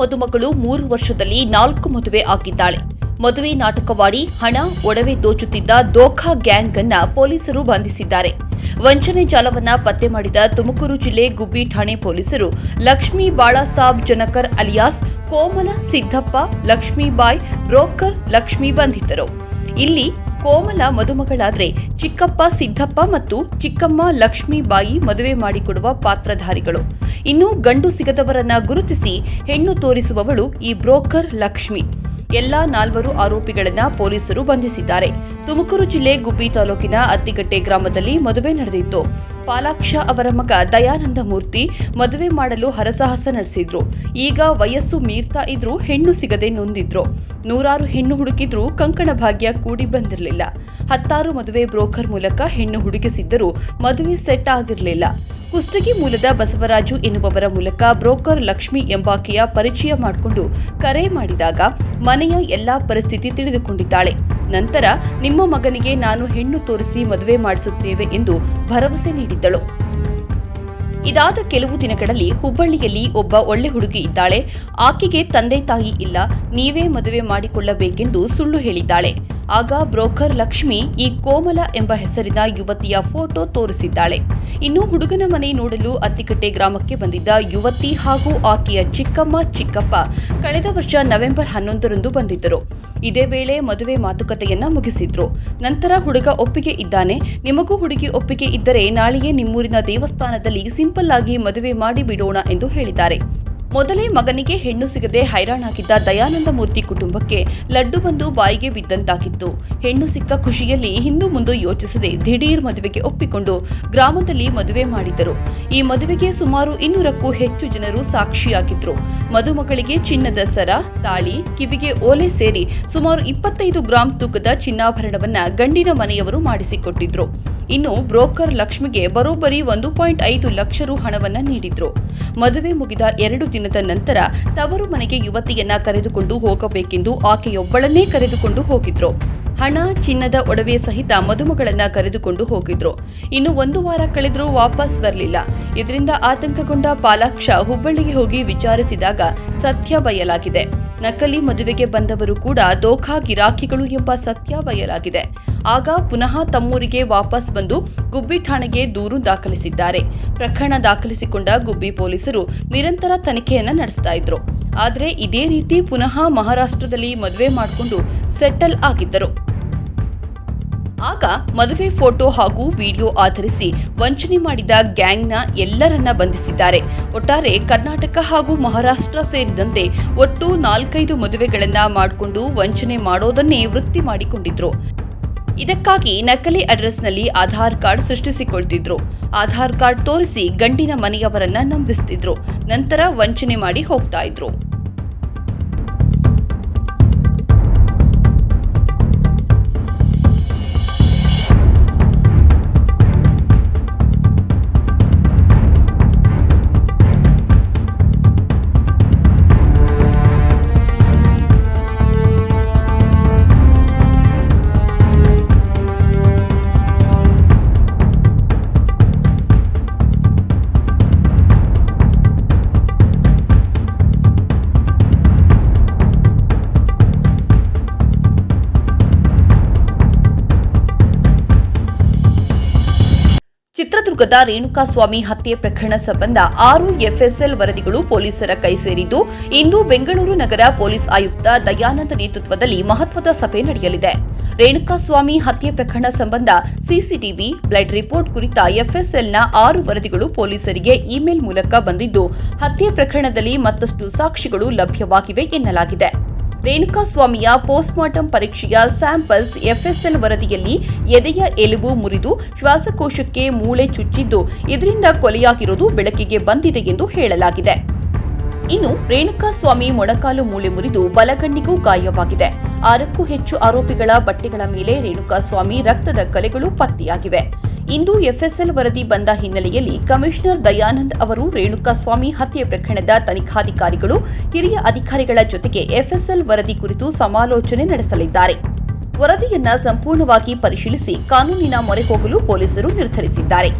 ಮದುಮಗಳು 3 ವರ್ಷದಲ್ಲಿ 4 ಮದುವೆ ಆಗಿದ್ದಾಳೆ. ಮದುವೆ ನಾಟಕವಾಡಿ ಹಣ ಒಡವೆ ದೋಚುತ್ತಿದ್ದ ದೋಖಾ ಗ್ಯಾಂಗ್ ಅನ್ನ ಪೊಲೀಸರು ಬಂಧಿಸಿದ್ದಾರೆ. ವಂಚನೆ ಜಾಲವನ್ನ ಪತ್ತೆ ಮಾಡಿದ ತುಮಕೂರು ಜಿಲ್ಲೆ ಗುಬ್ಬಿ ಠಾಣೆ ಪೊಲೀಸರು ಲಕ್ಷ್ಮೀ ಬಾಳಾಸಾಬ್ ಜನಕರ್ ಅಲಿಯಾಸ್ ಕೋಮಲ ಸಿದ್ದಪ್ಪ ಲಕ್ಷ್ಮೀಬಾಯಿ ಬ್ರೋಕರ್ ಲಕ್ಷ್ಮಿ ಬಂಧಿತರು. ಇಲ್ಲಿ ಕೋಮಲ ಮದುಮಗಳಾದ್ರೆ ಚಿಕ್ಕಪ್ಪ ಸಿದ್ದಪ್ಪ ಮತ್ತು ಚಿಕ್ಕಮ್ಮ ಲಕ್ಷ್ಮೀಬಾಯಿ ಮದುವೆ ಮಾಡಿಕೊಡುವ ಪಾತ್ರಧಾರಿಗಳು. ಇನ್ನು ಗಂಡು ಸಿಗದವರನ್ನ ಗುರುತಿಸಿ ಹೆಣ್ಣು ತೋರಿಸುವವಳು ಈ ಬ್ರೋಕರ್ ಲಕ್ಷ್ಮಿ. ಎಲ್ಲಾ 4 ಆರೋಪಿಗಳನ್ನ ಪೊಲೀಸರು ಬಂಧಿಸಿದ್ದಾರೆ. ತುಮಕೂರು ಜಿಲ್ಲೆ ಗುಬ್ಬಿ ತಾಲೂಕಿನ ಅತ್ತಿಗಟ್ಟೆ ಗ್ರಾಮದಲ್ಲಿ ಮದುವೆ ನಡೆದಿತ್ತು. ಪಾಲಾಕ್ಷ ಅವರ ಮಗ ದಯಾನಂದ ಮೂರ್ತಿ ಮದುವೆ ಮಾಡಲು ಹರಸಾಹಸ ನಡೆಸಿದ್ರು. ಈಗ ವಯಸ್ಸು ಮೀರ್ತಾ ಇದ್ರೂ ಹೆಣ್ಣು ಸಿಗದೆ ನೊಂದಿದ್ರು. 100 ಹೆಣ್ಣು ಹುಡುಕಿದ್ರೂ ಕಂಕಣ ಭಾಗ್ಯ ಕೂಡಿ ಬಂದಿರಲಿಲ್ಲ. 10 ಮದುವೆ ಬ್ರೋಕರ್ ಮೂಲಕ ಹೆಣ್ಣು ಹುಡುಕಿಸಿದ್ದರೂ ಮದುವೆ ಸೆಟ್ ಆಗಿರಲಿಲ್ಲ. ಕುಷ್ಟಗಿ ಮೂಲದ ಬಸವರಾಜು ಎನ್ನುವವರ ಮೂಲಕ ಬ್ರೋಕರ್ ಲಕ್ಷ್ಮಿ ಎಂಬಾಕೆಯ ಪರಿಚಯ ಮಾಡಿಕೊಂಡು ಕರೆ ಮಾಡಿದಾಗ ಮನೆಯ ಎಲ್ಲಾ ಪರಿಸ್ಥಿತಿ ತಿಳಿದುಕೊಂಡಿದ್ದಾಳೆ. ನಂತರ ನಿಮ್ಮ ಮಗನಿಗೆ ನಾನು ಹೆಣ್ಣು ತೋರಿಸಿ ಮದುವೆ ಮಾಡಿಸುತ್ತೇವೆ ಎಂದು ಭರವಸೆ ನೀಡಿದ್ದಳು. ಇದಾದ ಕೆಲವು ದಿನಗಳಲ್ಲಿ ಹುಬ್ಬಳ್ಳಿಯಲ್ಲಿ ಒಬ್ಬ ಒಳ್ಳೆ ಹುಡುಗಿ ಇದ್ದಾಳೆ, ಆಕೆಗೆ ತಂದೆ ತಾಯಿ ಇಲ್ಲ, ನೀವೇ ಮದುವೆ ಮಾಡಿಕೊಳ್ಳಬೇಕೆಂದು ಸುಳ್ಳು ಹೇಳಿದ್ದಾಳೆ. ಆಗ ಬ್ರೋಕರ್ ಲಕ್ಷ್ಮಿ ಈ ಕೋಮಲ ಎಂಬ ಹೆಸರಿನ ಯುವತಿಯ ಫೋಟೋ ತೋರಿಸಿದ್ದಾಳೆ. ಇನ್ನು ಹುಡುಗನ ಮನೆ ನೋಡಲು ಅತ್ತಿಕಟ್ಟೆ ಗ್ರಾಮಕ್ಕೆ ಬಂದಿದ್ದ ಯುವತಿ ಹಾಗೂ ಆಕೆಯ ಚಿಕ್ಕಮ್ಮ ಚಿಕ್ಕಪ್ಪ ಕಳೆದ ವರ್ಷ ನವೆಂಬರ್ 11ರಂದು ಬಂದಿದ್ದರು. ಇದೇ ವೇಳೆ ಮದುವೆ ಮಾತುಕತೆಯನ್ನ ಮುಗಿಸಿದ್ರು. ನಂತರ ಹುಡುಗ ಒಪ್ಪಿಗೆ ಇದ್ದಾನೆ, ನಿಮಗೂ ಹುಡುಗಿ ಒಪ್ಪಿಗೆ ಇದ್ದರೆ ನಾಳೆಯೇ ನಿಮ್ಮೂರಿನ ದೇವಸ್ಥಾನದಲ್ಲಿ ಸಿಂಪಲ್ ಆಗಿ ಮದುವೆ ಮಾಡಿ ಬಿಡೋಣ ಎಂದು ಹೇಳಿದ್ದಾರೆ. ಮೊದಲೇ ಮಗನಿಗೆ ಹೆಣ್ಣು ಸಿಗದೆ ಹೈರಾಣಾಗಿದ್ದ ದಯಾನಂದ ಮೂರ್ತಿ ಕುಟುಂಬಕ್ಕೆ ಲಡ್ಡು ಬಂದು ಬಾಯಿಗೆ ಬಿದ್ದಂತಾಗಿತ್ತು. ಹೆಣ್ಣು ಸಿಕ್ಕ ಖುಷಿಯಲ್ಲಿ ಹಿಂದು ಮುಂದೆ ಯೋಚಿಸದೆ ದಿಢೀರ್ ಮದುವೆಗೆ ಒಪ್ಪಿಕೊಂಡು ಗ್ರಾಮದಲ್ಲಿ ಮದುವೆ ಮಾಡಿದ್ದರು. ಈ ಮದುವೆಗೆ ಸುಮಾರು 200ಕ್ಕೂ ಹೆಚ್ಚು ಜನರು ಸಾಕ್ಷಿಯಾಗಿದ್ರು. ಮದುಮಗಳಿಗೆ ಚಿನ್ನದ ಸರ, ತಾಳಿ, ಕಿವಿಗೆ ಓಲೆ ಸೇರಿ ಸುಮಾರು 25 ಗ್ರಾಂ ತೂಕದ ಚಿನ್ನಾಭರಣವನ್ನ ಗಂಡಿನ ಮನೆಯವರು ಮಾಡಿಸಿಕೊಟ್ಟಿದ್ರು. ಇನ್ನು ಬ್ರೋಕರ್ ಲಕ್ಷ್ಮಿಗೆ ಬರೋಬ್ಬರಿ 1.5 ಲಕ್ಷ ರು ಹಣವನ್ನ ನೀಡಿದ್ರು. ಮದುವೆ ಮುಗಿದ 2 ದಿನದ ನಂತರ ತವರು ಮನೆಗೆ ಯುವತಿಯನ್ನ ಕರೆದುಕೊಂಡು ಹೋಗಬೇಕೆಂದು ಆಕೆಯೊಬ್ಬಳನ್ನೇ ಕರೆದುಕೊಂಡು ಹೋಗಿದ್ರು. ಹಣ, ಚಿನ್ನದ ಒಡವೆ ಸಹಿತ ಮದುಮಗಳನ್ನ ಕರೆದುಕೊಂಡು ಹೋಗಿದ್ರು. ಇನ್ನು 1 ವಾರ ಕಳೆದರೂ ವಾಪಸ್ ಬರಲಿಲ್ಲ. ಇದರಿಂದ ಆತಂಕಗೊಂಡ ಪಾಲಾಕ್ಷ ಹುಬ್ಬಳ್ಳಿಗೆ ಹೋಗಿ ವಿಚಾರಿಸಿದಾಗ ಸತ್ಯ ಬಯಲಾಗಿದೆ. ನಕಲಿ ಮದುವೆಗೆ ಬಂದವರು ಕೂಡ ದೋಖಾ ಗಿರಾಕಿಗಳು ಎಂಬ ಸತ್ಯ ಬಯಲಾಗಿದೆ. ಆಗ ಪುನಃ ತಮ್ಮೂರಿಗೆ ವಾಪಸ್ ಬಂದು ಗುಬ್ಬಿ ಠಾಣೆಗೆ ದೂರು ದಾಖಲಿಸಿದ್ದಾರೆ. ಪ್ರಕರಣ ದಾಖಲಿಸಿಕೊಂಡ ಗುಬ್ಬಿ ಪೊಲೀಸರು ನಿರಂತರ ತನಿಖೆಯನ್ನ ನಡೆಸ್ತಾ ಇದ್ರು. ಆದರೆ ಇದೇ ರೀತಿ ಪುನಃ ಮಹಾರಾಷ್ಟ್ರದಲ್ಲಿ ಮದುವೆ ಮಾಡಿಕೊಂಡು ಸೆಟಲ್ ಆಗಿದ್ದರು. ಆಗ ಮದುವೆ ಫೋಟೋ ಹಾಗೂ ವಿಡಿಯೋ ಆಧರಿಸಿ ವಂಚನೆ ಮಾಡಿದ ಗ್ಯಾಂಗ್ನ ಎಲ್ಲರನ್ನ ಬಂಧಿಸಿದ್ದಾರೆ. ಒಟ್ಟಾರೆ ಕರ್ನಾಟಕ ಹಾಗೂ ಮಹಾರಾಷ್ಟ್ರ ಸೇರಿದಂತೆ ಒಟ್ಟು 4-5 ಮದುವೆಗಳನ್ನ ಮಾಡಿಕೊಂಡು ವಂಚನೆ ಮಾಡೋದನ್ನೇ ವೃತ್ತಿ ಮಾಡಿಕೊಂಡಿದ್ರು. ಇದಕ್ಕಾಗಿ ನಕಲಿ ಅಡ್ರೆಸ್ನಲ್ಲಿ ಆಧಾರ್ ಕಾರ್ಡ್ ಸೃಷ್ಟಿಸಿಕೊಳ್ತಿದ್ರು. ಆಧಾರ್ ಕಾರ್ಡ್ ತೋರಿಸಿ ಗಂಡಿನ ಮನೆಯವರನ್ನ ನಂಬಿಸ್ತಿದ್ರು. ನಂತರ ವಂಚನೆ ಮಾಡಿ ಹೋಗ್ತಾ ಇದ್ರು. ಚಿತ್ರದುರ್ಗದ ರೇಣುಕಾಸ್ವಾಮಿ ಹತ್ಯೆ ಪ್ರಕರಣ ಸಂಬಂಧ 6 ಎಫ್ಎಸ್ಎಲ್ ವರದಿಗಳು ಪೊಲೀಸರ ಕೈ ಸೇರಿದ್ದು, ಇಂದು ಬೆಂಗಳೂರು ನಗರ ಪೊಲೀಸ್ ಆಯುಕ್ತ ದಯಾನಂದ್ ನೇತೃತ್ವದಲ್ಲಿ ಮಹತ್ವದ ಸಭೆ ನಡೆಯಲಿದೆ. ರೇಣುಕಾಸ್ವಾಮಿ ಹತ್ಯೆ ಪ್ರಕರಣ ಸಂಬಂಧ ಸಿಸಿಟಿವಿ, ಬ್ಲಡ್ ರಿಪೋರ್ಟ್ ಕುರಿತ ಎಫ್ಎಸ್ಎಲ್ನ 6 ವರದಿಗಳು ಪೊಲೀಸರಿಗೆ ಇಮೇಲ್ ಮೂಲಕ ಬಂದಿದ್ದು, ಹತ್ಯೆ ಪ್ರಕರಣದಲ್ಲಿ ಮತ್ತಷ್ಟು ಸಾಕ್ಷಿಗಳು ಲಭ್ಯವಾಗಿವೆ ಎನ್ನಲಾಗಿದೆ. ರೇಣುಕಾಸ್ವಾಮಿಯ ಪೋಸ್ಟ್ಮಾರ್ಟಂ ಪರೀಕ್ಷೆಯ ಸ್ಯಾಂಪಲ್ಸ್ ಎಫ್ಎಸ್ಎಲ್ ವರದಿಯಲ್ಲಿ ಎದೆಯ ಎಲುಬು ಮುರಿದು ಶ್ವಾಸಕೋಶಕ್ಕೆ ಮೂಳೆ ಚುಚ್ಚಿದ್ದು, ಇದರಿಂದ ಕೊಲೆಯಾಗಿರುವುದು ಬೆಳಕಿಗೆ ಬಂದಿದೆ ಎಂದು ಹೇಳಲಾಗಿದೆ. ಇನ್ನು ರೇಣುಕಾಸ್ವಾಮಿ ಮೊಣಕಾಲು ಮೂಳೆ ಮುರಿದು ಬಲಗಣ್ಣಿಗೂ ಗಾಯವಾಗಿದೆ. 6ಕ್ಕೂ ಹೆಚ್ಚು ಆರೋಪಿಗಳ ಬಟ್ಟೆಗಳ ಮೇಲೆ ರೇಣುಕಾಸ್ವಾಮಿ ರಕ್ತದ ಕಲೆಗಳು ಪತ್ತೆಯಾಗಿವೆ. ಇಂದು ಎಫ್ಎಸ್ಎಲ್ ವರದಿ ಬಂದ ಹಿನ್ನೆಲೆಯಲ್ಲಿ ಕಮಿಷನರ್ ದಯಾನಂದ್ ಅವರು ರೇಣುಕಾಸ್ವಾಮಿ ಹತ್ಯೆ ಪ್ರಕರಣದ ತನಿಖಾಧಿಕಾರಿಗಳು, ಹಿರಿಯ ಅಧಿಕಾರಿಗಳ ಜೊತೆಗೆ ಎಫ್ಎಸ್ಎಲ್ ವರದಿ ಕುರಿತು ಸಮಾಲೋಚನೆ ನಡೆಸಲಿದ್ದಾರೆ. ವರದಿಯನ್ನ ಸಂಪೂರ್ಣವಾಗಿ ಪರಿಶೀಲಿಸಿ ಕಾನೂನಿನ ಮೊರೆ ಹೋಗಲು ಪೊಲೀಸರು ನಿರ್ಧರಿಸಿದ್ದಾರೆ.